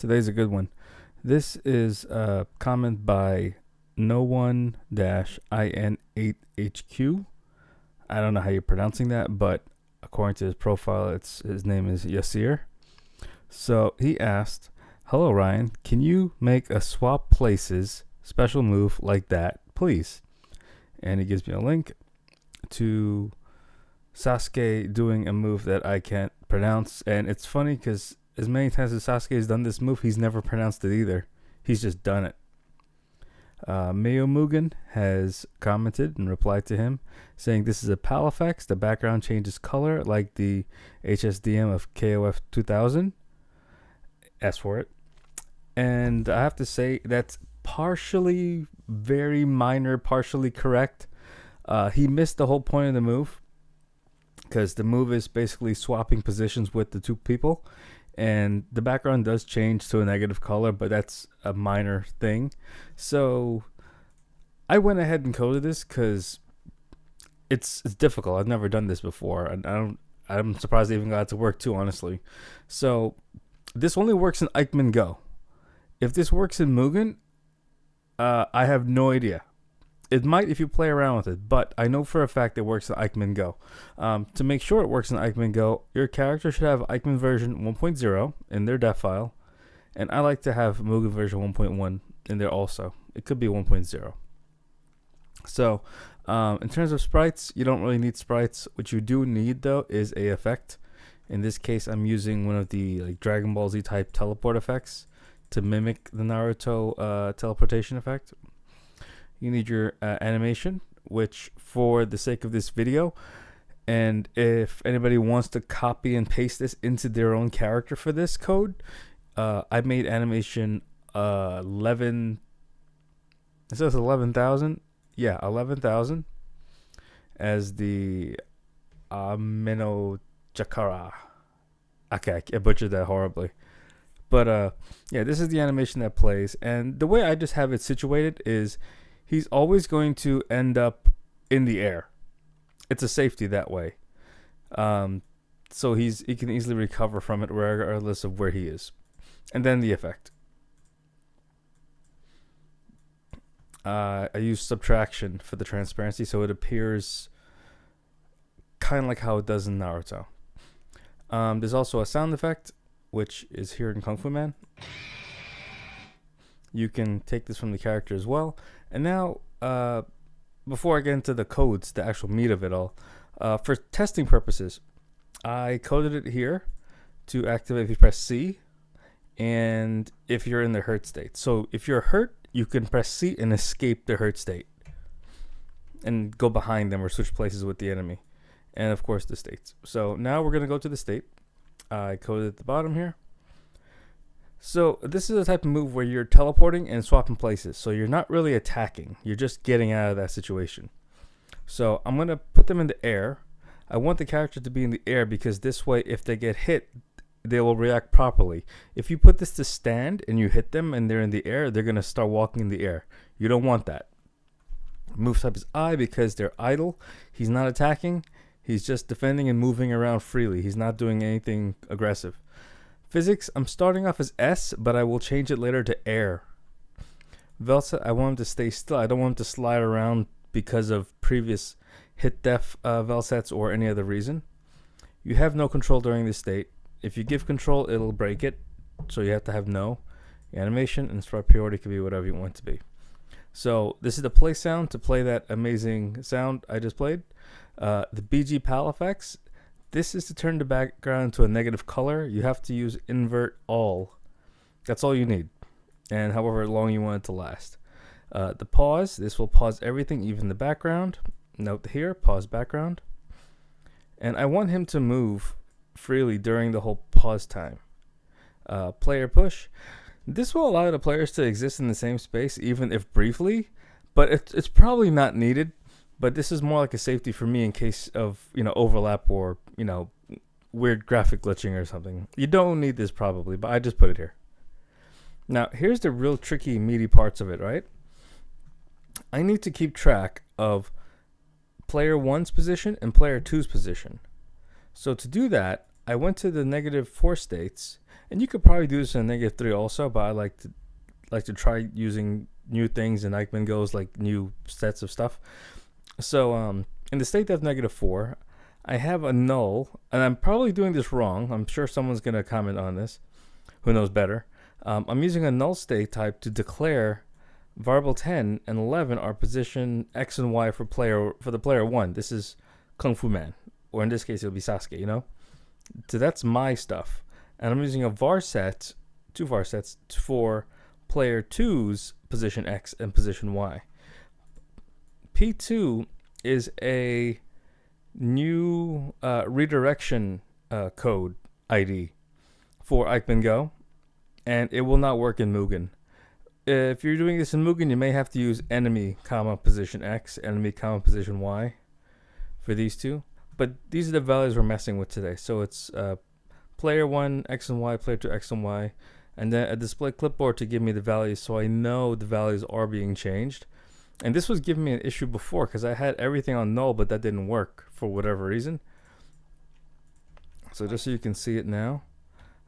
Today's a good one. This is a comment by no one -in8hq. I don't know how you're pronouncing that, but according to his profile, his name is Yasir. So he asked, "Hello Ryan, can you make a swap places special move like that, please?" And he gives me a link to Sasuke doing a move that I can't pronounce. And it's funny because as many times as Sasuke has done this move, he's never pronounced it either. He's just done it. Mugen has commented and replied to him saying this is a PAL effects. The background changes color like the HSDM of KOF 2000. Ask for it. And I have to say that's partially very minor, partially correct. He missed the whole point of the move because the move is basically swapping positions with the two people. And the background does change to a negative color, but that's a minor thing. So I went ahead and coded this because it's difficult. I've never done this before, and I'm surprised I even got it to work too, honestly. So this only works in Ikemen Go. If this works in Mugen, I have no idea. It might if you play around with it, but I know for a fact it works in Ikemen Go. To make sure it works in Ikemen Go, your character should have Ikemen version 1.0 in their def file, and I like to have Mugen version 1.1 in there also. It could be 1.0. So, in terms of sprites, you don't really need sprites. What you do need though is a effect. In this case, I'm using one of the Dragon Ball Z type teleport effects to mimic the Naruto teleportation effect. You need your animation, which for the sake of this video, and if anybody wants to copy and paste this into their own character for this code, I made animation 11. It says 11,000. Yeah, 11,000 as the Amenotejikara. Okay, I butchered that horribly. But yeah, this is the animation that plays, and the way I just have it situated is he's always going to end up in the air. It's a safety that way. So he can easily recover from it regardless of where he is. And then the effect. I use subtraction for the transparency so it appears kind of like how it does in Naruto. There's also a sound effect, which is here in Kung Fu Man. You can take this from the character as well. And now, before I get into the codes, the actual meat of it all, for testing purposes, I coded it here to activate if you press C and if you're in the hurt state. So if you're hurt, you can press C and escape the hurt state and go behind them or switch places with the enemy. And of course the states. So now we're going to go to the state. I coded at the bottom here. So this is a type of move where you're teleporting and swapping places. So you're not really attacking. You're just getting out of that situation. So I'm going to put them in the air. I want the character to be in the air because this way, if they get hit, they will react properly. If you put this to stand and you hit them and they're in the air, they're going to start walking in the air. You don't want that. Move type is I because they're idle. He's not attacking. He's just defending and moving around freely. He's not doing anything aggressive. Physics, I'm starting off as S, but I will change it later to air. Velset, I want him to stay still. I don't want him to slide around because of previous hit def Velsets or any other reason. You have no control during this state. If you give control, it'll break it. So you have to have no. Animation and sprite priority can be whatever you want it to be. So this is the play sound to play that amazing sound I just played. The BG PAL effects. This is to turn the background to a negative color. You have to use invert all. That's all you need. And however long you want it to last. The pause. This will pause everything, even the background. Note here, pause background. And I want him to move freely during the whole pause time. Player push. This will allow the players to exist in the same space, even if briefly. But it's probably not needed. But this is more like a safety for me in case of, overlap or, weird graphic glitching or something. You don't need this probably, but I just put it here. Now, here's the real tricky, meaty parts of it, right? I need to keep track of player 1's position and player 2's position. So to do that, I went to the -4 states And you could probably do this in -3 also, but I like to try using new things in Ikemen Go's like new sets of stuff. So in the state of -4, I have a null, and I'm probably doing this wrong. I'm sure someone's gonna comment on this who knows better. I'm using a null state type to declare variable 10 and 11 are position X and Y for the player 1. This is Kung Fu Man, or in this case it'll be Sasuke, you know? So that's my stuff. And I'm using a var set, 2 var sets for player 2's position X and position Y. P2 is a new redirection code ID for Ikemen Go, and it will not work in Mugen. If you're doing this in Mugen, you may have to use enemy, comma, position X, enemy, comma, position Y for these two. But these are the values we're messing with today. So it's player 1, X and Y, player 2, X and Y, and then a display clipboard to give me the values so I know the values are being changed. And this was giving me an issue before because I had everything on null, but that didn't work for whatever reason. So just so you can see it now,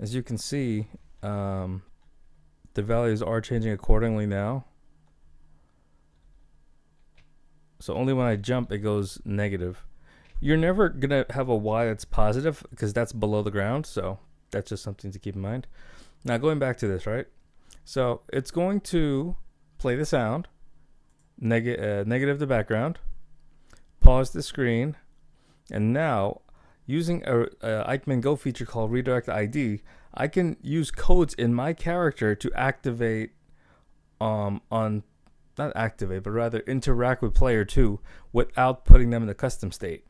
as you can see, the values are changing accordingly now. So only when I jump, it goes negative. You're never going to have a Y that's positive because that's below the ground. So that's just something to keep in mind. Now going back to this, right? So it's going to play the sound, negative the background, pause the screen, and now using a Ikemen Go feature called Redirect ID, I can use codes in my character to activate not activate, but rather interact with player 2 without putting them in the custom state.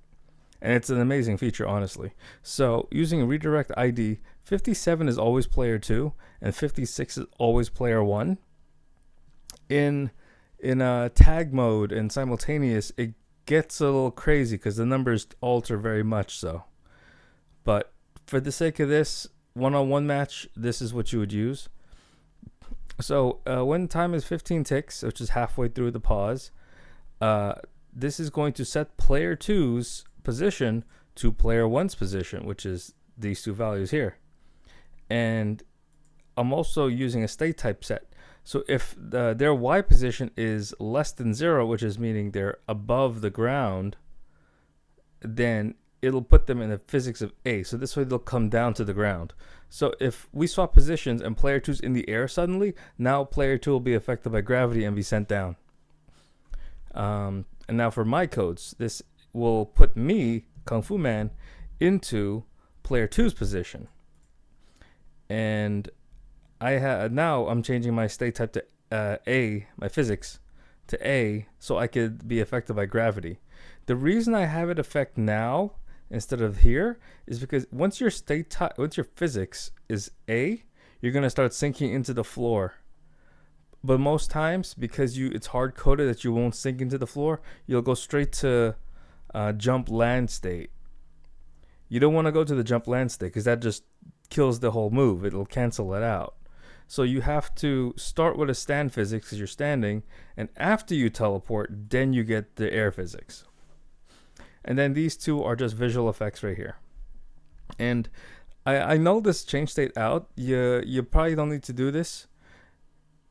And it's an amazing feature, honestly. So using Redirect ID, 57 is always player 2 and 56 is always player 1. In tag mode and simultaneous, it gets a little crazy because the numbers alter very much so. But for the sake of this one-on-one match, this is what you would use. So when time is 15 ticks, which is halfway through the pause, this is going to set player 2's position to player 1's position, which is these two values here. And I'm also using a state type set. So if their Y position is less than 0, which is meaning they're above the ground, then it'll put them in the physics of A. So this way they'll come down to the ground. So if we swap positions and player 2's in the air suddenly, now player 2 will be affected by gravity and be sent down. And now for my codes, this will put me, Kung Fu Man, into player 2's position. And now I'm changing my state type to A, my physics, to A, so I could be affected by gravity. The reason I have it affect now instead of here is because once your once your physics is A, you're gonna start sinking into the floor. But most times, because it's hard coded that you won't sink into the floor, you'll go straight to jump land state. You don't want to go to the jump land state because that just kills the whole move. It'll cancel it out. So you have to start with a stand physics because you're standing, and after you teleport, then you get the air physics. And then these two are just visual effects right here. And I know this change state out. You probably don't need to do this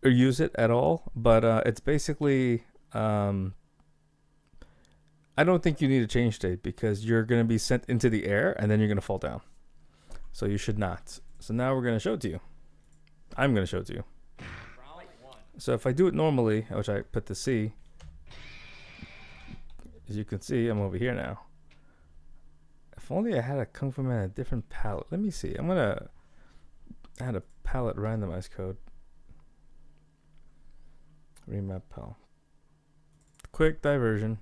or use it at all, but it's basically I don't think you need a change state because you're going to be sent into the air and then you're going to fall down. So you should not. So now we're going to show it to you. I'm going to show it to you. So if I do it normally, which I put the C, as you can see, I'm over here now. If only I had a Kung Fu Man a different palette. Let me see. I'm going to add a palette randomized code. Remap pal. Quick diversion.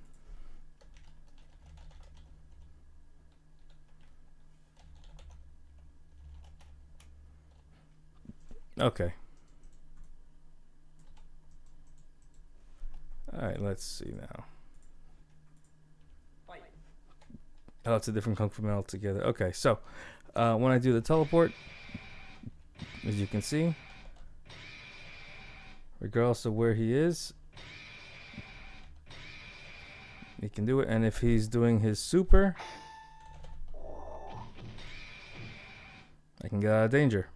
Okay. Alright, let's see now. Oh, it's a different Kung Fu Man altogether. Okay, so when I do the teleport, as you can see, regardless of where he is, he can do it. And if he's doing his super, I can get out of danger.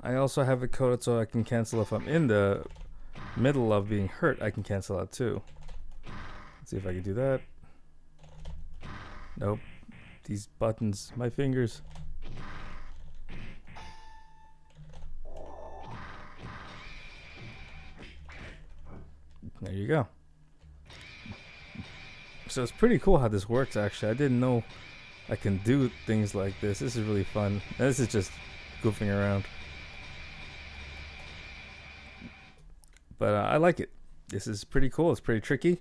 I also have it coded so I can cancel if I'm in the middle of being hurt. I can cancel out too. Let's see if I can do that. Nope. These buttons, my fingers. There you go. So it's pretty cool how this works, actually. I didn't know I can do things like this. This is really fun. And this is just goofing around. But I like it. This is pretty cool. It's pretty tricky.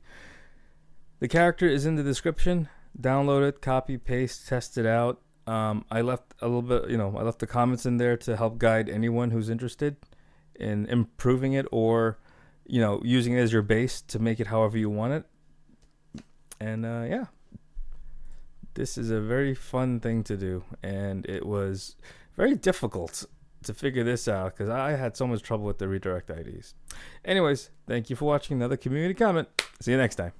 The character is in the description. Download it, copy, paste, test it out. I left a little bit, I left the comments in there to help guide anyone who's interested in improving it or, using it as your base to make it however you want it. And yeah, this is a very fun thing to do. And it was very difficult to figure this out because I had so much trouble with the redirect IDs. Anyways, thank you for watching another community comment. See you next time.